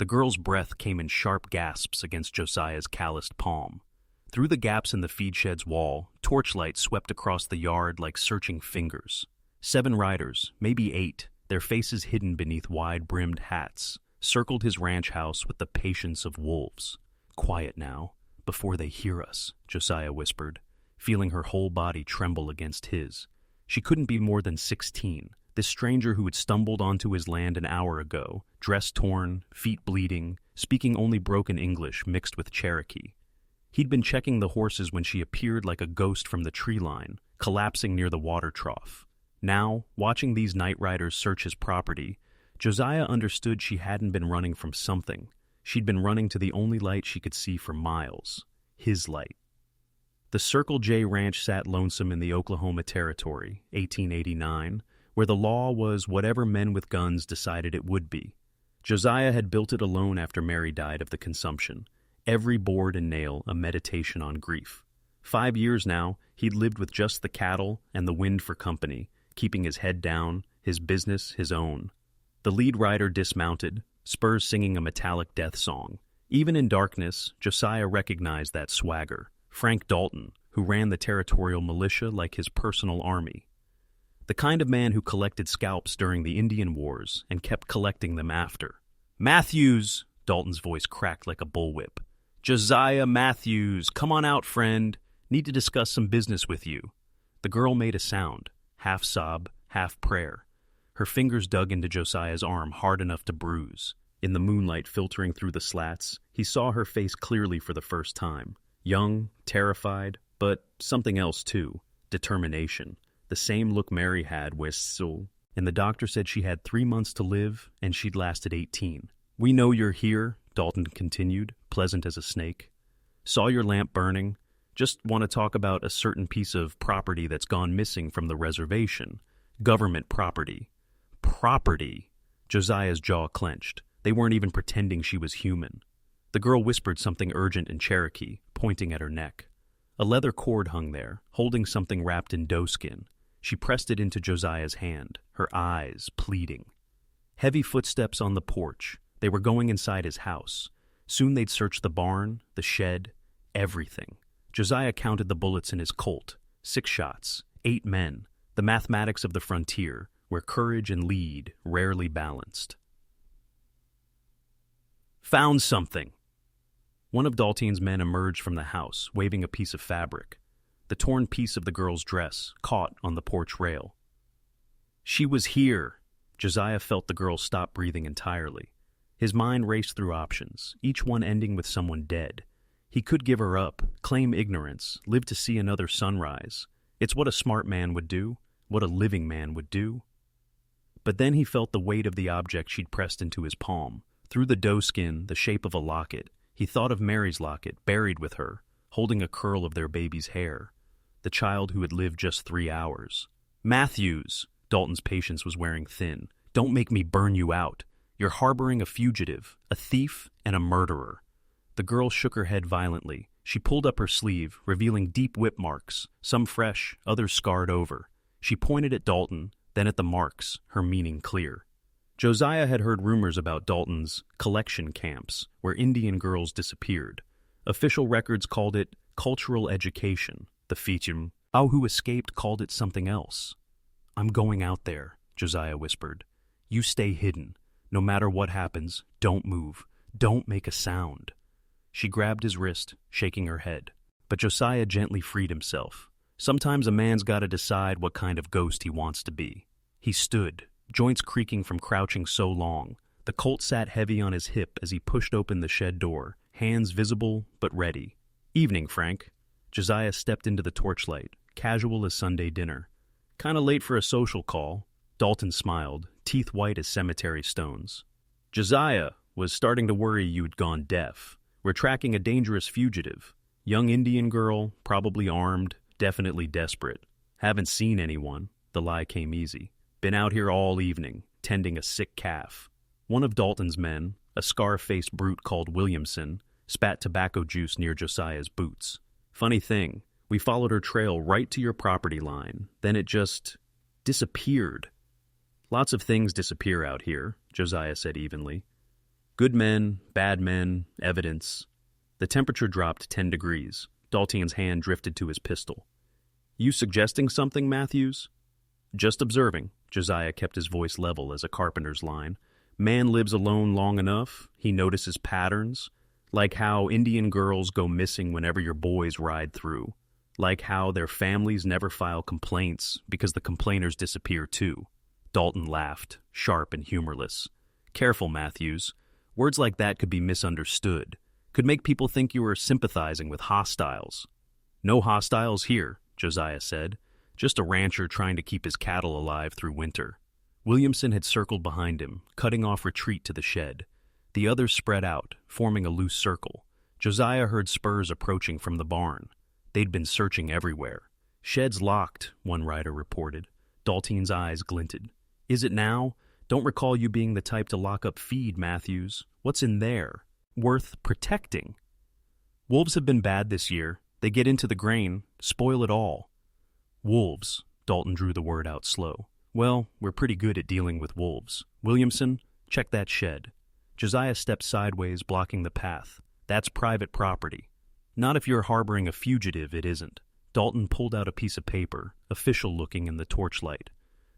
The girl's breath came in sharp gasps against Josiah's calloused palm. Through the gaps in the feed shed's wall, torchlight swept across the yard like searching fingers. 7 riders, maybe 8, their faces hidden beneath wide-brimmed hats, circled his ranch house with the patience of wolves. "Quiet now, before they hear us," Josiah whispered, feeling her whole body tremble against his. She couldn't be more than 16, this stranger who had stumbled onto his land an hour ago, dress torn, feet bleeding, speaking only broken English mixed with Cherokee. He'd been checking the horses when she appeared like a ghost from the tree line, collapsing near the water trough. Now, watching these night riders search his property, Josiah understood she hadn't been running from something. She'd been running to the only light she could see for miles. His light. The Circle J Ranch sat lonesome in the Oklahoma Territory, 1889, where the law was whatever men with guns decided it would be. Josiah had built it alone after Mary died of the consumption. Every board and nail a meditation on grief. 5 years now, he'd lived with just the cattle and the wind for company, keeping his head down, his business his own. The lead rider dismounted, spurs singing a metallic death song. Even in darkness, Josiah recognized that swagger. Frank Dalton, who ran the territorial militia like his personal army. The kind of man who collected scalps during the Indian Wars and kept collecting them after. "Matthews!" Dalton's voice cracked like a bullwhip. "Josiah Matthews, come on out, friend. Need to discuss some business with you." The girl made a sound, half sob, half prayer. Her fingers dug into Josiah's arm hard enough to bruise. In the moonlight filtering through the slats, he saw her face clearly for the first time. Young, terrified, but something else too. Determination. The same look Mary had and the doctor said she had 3 months to live, and she'd lasted 18. "We know you're here," Dalton continued, pleasant as a snake. "Saw your lamp burning. Just want to talk about a certain piece of property that's gone missing from the reservation. Government property." Property! Josiah's jaw clenched. They weren't even pretending she was human. The girl whispered something urgent in Cherokee, pointing at her neck. A leather cord hung there, holding something wrapped in doeskin. She pressed it into Josiah's hand, her eyes pleading. Heavy footsteps on the porch. They were going inside his house. Soon they'd search the barn, the shed, everything. Josiah counted the bullets in his Colt. 6 shots, 8 men. The mathematics of the frontier, where courage and lead rarely balanced. "Found something." One of Dalton's men emerged from the house, waving a piece of fabric. The torn piece of the girl's dress caught on the porch rail. "She was here." Josiah felt the girl stop breathing entirely. His mind raced through options, each one ending with someone dead. He could give her up, claim ignorance, live to see another sunrise. It's what a smart man would do, what a living man would do. But then he felt the weight of the object she'd pressed into his palm. Through the doeskin, the shape of a locket, he thought of Mary's locket, buried with her, holding a curl of their baby's hair. The child who had lived just 3 hours. "Matthews!" Dalton's patience was wearing thin. "Don't make me burn you out. You're harboring a fugitive, a thief, and a murderer." The girl shook her head violently. She pulled up her sleeve, revealing deep whip marks, some fresh, others scarred over. She pointed at Dalton, then at the marks, her meaning clear. Josiah had heard rumors about Dalton's collection camps, where Indian girls disappeared. Official records called it cultural education. The Fichim, who escaped, called it something else. "I'm going out there," Josiah whispered. "You stay hidden. No matter what happens, don't move. Don't make a sound." She grabbed his wrist, shaking her head. But Josiah gently freed himself. Sometimes a man's got to decide what kind of ghost he wants to be. He stood, joints creaking from crouching so long. The Colt sat heavy on his hip as he pushed open the shed door, hands visible but ready. "Evening, Frank." Josiah stepped into the torchlight, casual as Sunday dinner. "Kinda late for a social call." Dalton smiled, teeth white as cemetery stones. "Josiah, was starting to worry you'd gone deaf. We're tracking a dangerous fugitive. Young Indian girl, probably armed, definitely desperate. Haven't seen anyone." The lie came easy. "Been out here all evening, tending a sick calf." One of Dalton's men, a scar-faced brute called Williamson, spat tobacco juice near Josiah's boots. "Funny thing, we followed her trail right to your property line. Then it just disappeared." "Lots of things disappear out here," Josiah said evenly. Good men, bad men, evidence. The temperature dropped 10 degrees. Dalton's hand drifted to his pistol. You suggesting something, Matthews? Just observing. Josiah kept his voice level as a carpenter's line. Man lives alone long enough, he notices patterns, like how Indian girls go missing whenever your boys ride through, like how their families never file complaints because the complainers disappear too. Dalton laughed, sharp and humorless. Careful, Matthews. Words like that could be misunderstood, could make people think you were sympathizing with hostiles. No hostiles here, Josiah said, just a rancher trying to keep his cattle alive through winter. Williamson had circled behind him, cutting off retreat to the shed. The others spread out, forming a loose circle. Josiah heard spurs approaching from the barn. They'd been searching everywhere. Shed's locked, one rider reported. Dalton's eyes glinted. Is it now? Don't recall you being the type to lock up feed, Matthews. What's in there? Worth protecting. Wolves have been bad this year. They get into the grain, spoil it all. Wolves, Dalton drew the word out slow. Well, we're pretty good at dealing with wolves. Williamson, check that shed. Josiah stepped sideways, blocking the path. That's private property. Not if you're harboring a fugitive, it isn't. Dalton pulled out a piece of paper, official looking in the torchlight.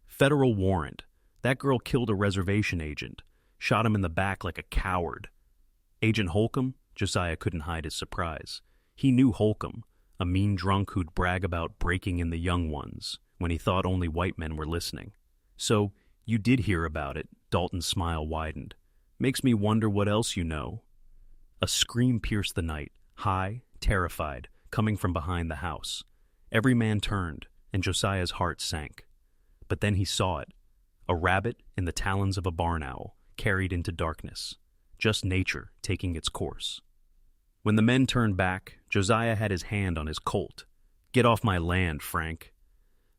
Federal warrant. That girl killed a reservation agent. Shot him in the back like a coward. Agent Holcomb? Josiah couldn't hide his surprise. He knew Holcomb, a mean drunk who'd brag about breaking in the young ones when he thought only white men were listening. So, you did hear about it, Dalton's smile widened. Makes me wonder what else you know. A scream pierced the night, high, terrified, coming from behind the house. Every man turned, and Josiah's heart sank. But then he saw it. A rabbit in the talons of a barn owl, carried into darkness. Just nature taking its course. When the men turned back, Josiah had his hand on his Colt. Get off my land, Frank.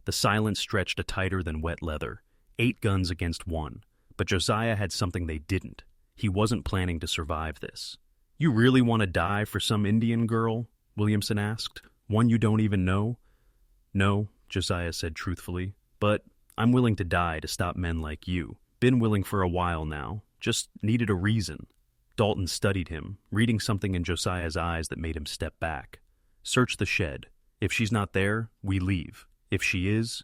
The silence stretched a tighter than wet leather. 8 guns against 1. But Josiah had something they didn't. He wasn't planning to survive this. You really want to die for some Indian girl? Williamson asked. One you don't even know? No, Josiah said truthfully. But I'm willing to die to stop men like you. Been willing for a while now. Just needed a reason. Dalton studied him, reading something in Josiah's eyes that made him step back. Search the shed. If she's not there, we leave. If she is,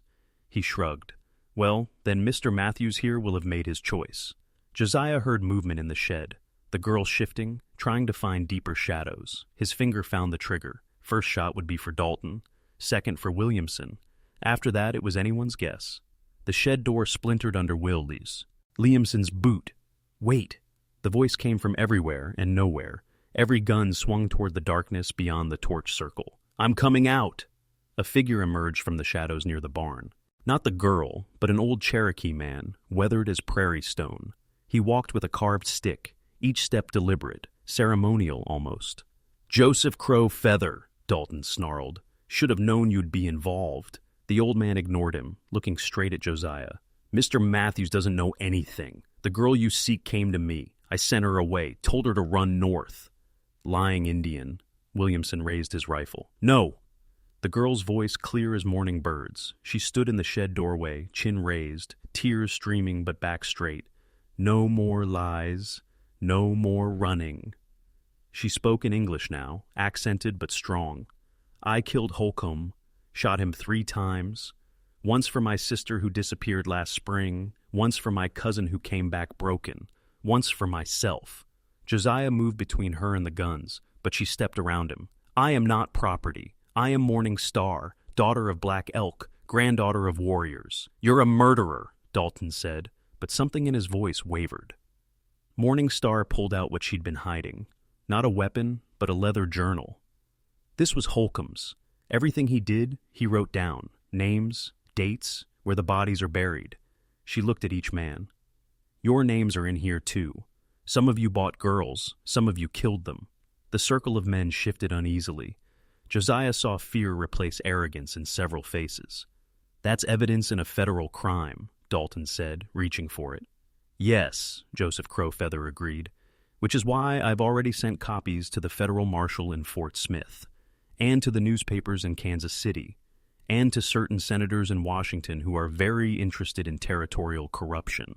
he shrugged. Well, then Mr. Matthews here will have made his choice. Josiah heard movement in the shed, the girl shifting, trying to find deeper shadows. His finger found the trigger. First shot would be for Dalton, second for Williamson. After that, it was anyone's guess. The shed door splintered under Wildy's. Williamson's boot. Wait! The voice came from everywhere and nowhere. Every gun swung toward the darkness beyond the torch circle. I'm coming out! A figure emerged from the shadows near the barn. Not the girl, but an old Cherokee man, weathered as prairie stone. He walked with a carved stick, each step deliberate, ceremonial almost. Joseph Crow Feather, Dalton snarled. Should have known you'd be involved. The old man ignored him, looking straight at Josiah. Mr. Matthews doesn't know anything. The girl you seek came to me. I sent her away, told her to run north. Lying Indian. Williamson raised his rifle. No! The girl's voice clear as morning birds. She stood in the shed doorway, chin raised, tears streaming but back straight. No more lies. No more running. She spoke in English now, accented but strong. I killed Holcomb, shot him 3 times. Once for my sister who disappeared last spring, once for my cousin who came back broken, once for myself. Josiah moved between her and the guns, but she stepped around him. I am not property. I am Morning Star, daughter of Black Elk, granddaughter of warriors. You're a murderer, Dalton said, but something in his voice wavered. Morning Star pulled out what she'd been hiding. Not a weapon, but a leather journal. This was Holcomb's. Everything he did, he wrote down. Names, dates, where the bodies are buried. She looked at each man. Your names are in here too. Some of you bought girls, some of you killed them. The circle of men shifted uneasily. Josiah saw fear replace arrogance in several faces. That's evidence in a federal crime, Dalton said, reaching for it. Yes, Joseph Crowfeather agreed, which is why I've already sent copies to the federal marshal in Fort Smith, and to the newspapers in Kansas City, and to certain senators in Washington who are very interested in territorial corruption.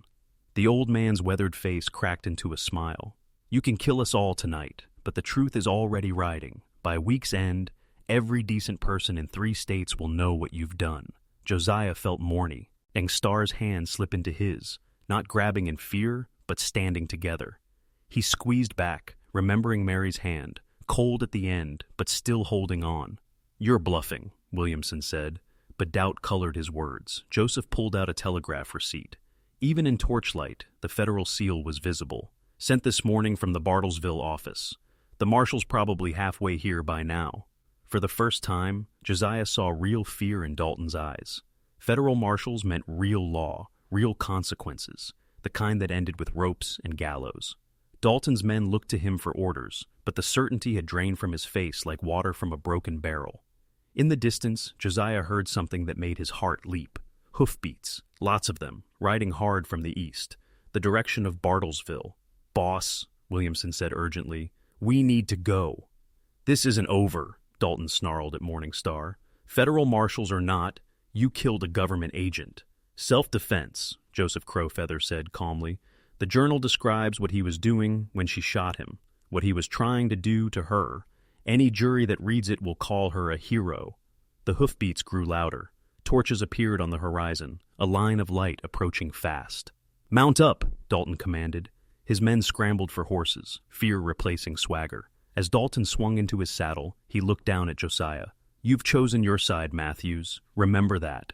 The old man's weathered face cracked into a smile. You can kill us all tonight, but the truth is already riding. By week's end, every decent person in 3 states will know what you've done. Josiah felt Morny, and Star's hand slip into his, not grabbing in fear, but standing together. He squeezed back, remembering Mary's hand, cold at the end, but still holding on. "You're bluffing," Williamson said, but doubt colored his words. Joseph pulled out a telegraph receipt. Even in torchlight, the federal seal was visible. "Sent this morning from the Bartlesville office. The marshal's probably halfway here by now." For the first time, Josiah saw real fear in Dalton's eyes. Federal marshals meant real law, real consequences, the kind that ended with ropes and gallows. Dalton's men looked to him for orders, but the certainty had drained from his face like water from a broken barrel. In the distance, Josiah heard something that made his heart leap. Hoofbeats, lots of them, riding hard from the east, the direction of Bartlesville. "Boss," Williamson said urgently, "we need to go." "This isn't over," Dalton snarled at Morning Star. "Federal marshals or not, you killed a government agent." "Self-defense," Joseph Crowfeather said calmly. "The journal describes what he was doing when she shot him, what he was trying to do to her. Any jury that reads it will call her a hero." The hoofbeats grew louder. Torches appeared on the horizon, a line of light approaching fast. "Mount up," Dalton commanded. His men scrambled for horses, fear replacing swagger. As Dalton swung into his saddle, he looked down at Josiah. "You've chosen your side, Matthews. Remember that."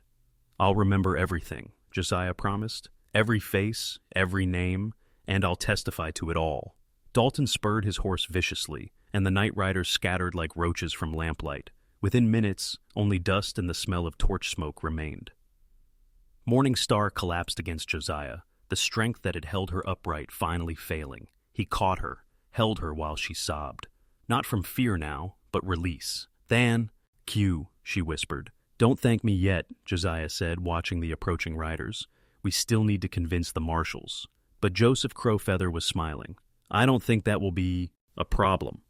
"I'll remember everything," Josiah promised. "Every face, every name, and I'll testify to it all." Dalton spurred his horse viciously, and the night riders scattered like roaches from lamplight. Within minutes, only dust and the smell of torch smoke remained. Morning Star collapsed against Josiah, the strength that had held her upright finally failing. He caught her, held her while she sobbed. Not from fear now, but release. "Than, Q," she whispered. "Don't thank me yet," Josiah said, watching the approaching riders. "We still need to convince the marshals." But Joseph Crowfeather was smiling. "I don't think that will be a problem."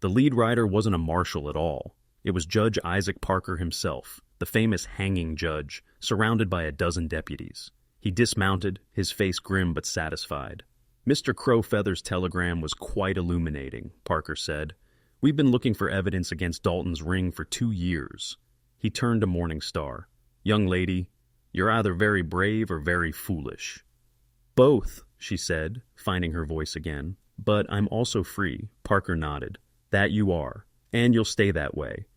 The lead rider wasn't a marshal at all. It was Judge Isaac Parker himself, the famous hanging judge, surrounded by a dozen deputies. He dismounted, his face grim but satisfied. "Mr. Crowfeather's telegram was quite illuminating," Parker said. "We've been looking for evidence against Dalton's ring for 2 years. He turned to Morning Star. "Young lady, you're either very brave or very foolish." "Both," she said, finding her voice again. "But I'm also free," Parker nodded. "That you are, and you'll stay that way.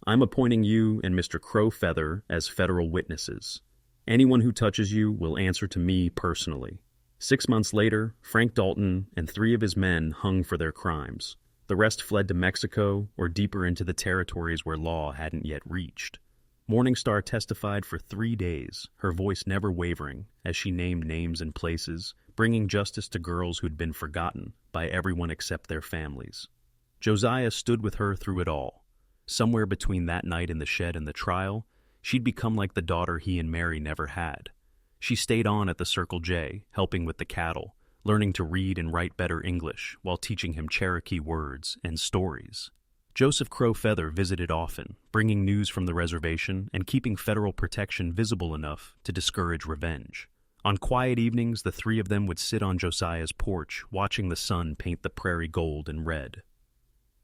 I'm appointing you and Mr. Crowfeather as federal witnesses. Anyone who touches you will answer to me personally." 6 months later, Frank Dalton and 3 of his men hung for their crimes. The rest fled to Mexico or deeper into the territories where law hadn't yet reached. Morning Star testified for 3 days, her voice never wavering, as she named names and places, bringing justice to girls who'd been forgotten by everyone except their families. Josiah stood with her through it all. Somewhere between that night in the shed and the trial, she'd become like the daughter he and Mary never had. She stayed on at the Circle J, helping with the cattle, learning to read and write better English while teaching him Cherokee words and stories. Joseph Crowfeather visited often, bringing news from the reservation and keeping federal protection visible enough to discourage revenge. On quiet evenings, the 3 of them would sit on Josiah's porch, watching the sun paint the prairie gold and red.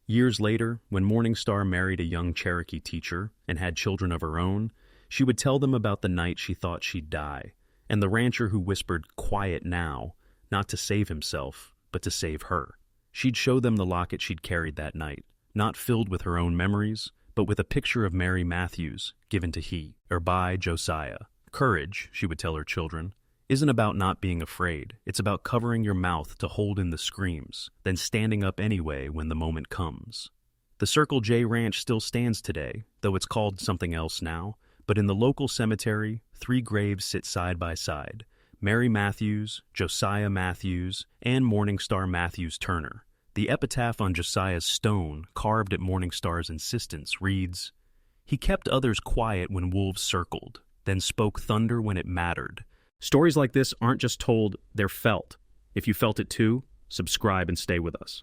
Years later, when Morning Star married a young Cherokee teacher and had children of her own, she would tell them about the night she thought she'd die, and the rancher who whispered, "Quiet now," not to save himself, but to save her. She'd show them the locket she'd carried that night, not filled with her own memories, but with a picture of Mary Matthews, given to he, or by Josiah. "Courage," she would tell her children, "isn't about not being afraid. It's about covering your mouth to hold in the screams, then standing up anyway when the moment comes." The Circle J Ranch still stands today, though it's called something else now, but in the local cemetery, 3 graves sit side by side: Mary Matthews, Josiah Matthews, and Morning Star Matthews Turner. The epitaph on Josiah's stone, carved at Morning Star's insistence, reads, "He kept others quiet when wolves circled, then spoke thunder when it mattered." Stories like this aren't just told, they're felt. If you felt it too, subscribe and stay with us.